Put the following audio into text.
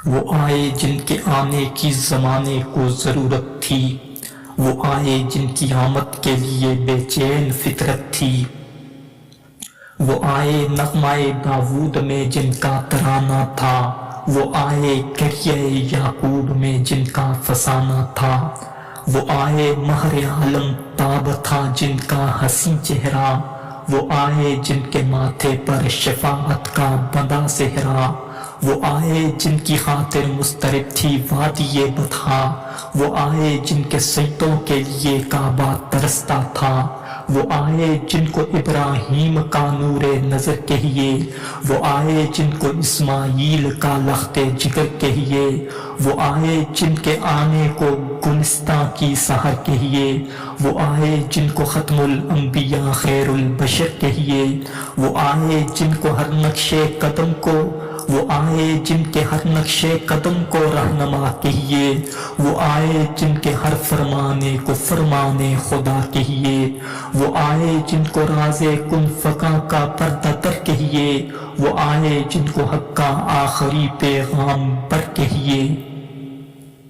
وہ آئے جن کے آنے کی زمانے کو ضرورت تھی، وہ آئے جن کی آمد کے لیے بے چین فطرت تھی، وہ آئے نغمہ داود میں جن کا ترانہ تھا، وہ آئے گریہ یعقوب میں جن کا فسانہ تھا، وہ آئے مہر عالم تاب تھا جن کا حسین چہرہ، وہ آئے جن کے ماتھے پر شفاعت کا بندہ صحرا، وہ آئے جن کی خاطر مضطرب تھی وادی بطحا، وہ آئے جن کے سجدوں کے لیے کعبہ ترستا تھا، وہ آئے جن کو ابراہیم کا نور نظر کہیے، وہ آئے جن کو اسماعیل کا لخت جگر کہیے، وہ آئے جن کے آنے کو گلستاں کی سحر کہیے، وہ آئے جن کو ختم الانبیاء خیر البشر کہیے، وہ آئے جن کو ہر نقش قدم کو، وہ آئے جن کے ہر نقش قدم کو رہنما کہیے، وہ آئے جن کے ہر فرمانے کو فرمانے خدا کہیے، وہ آئے جن کو راز کن فکا کا پردہ تر کہیے، وہ آئے جن کو حق کا آخری پیغام پر کہیے۔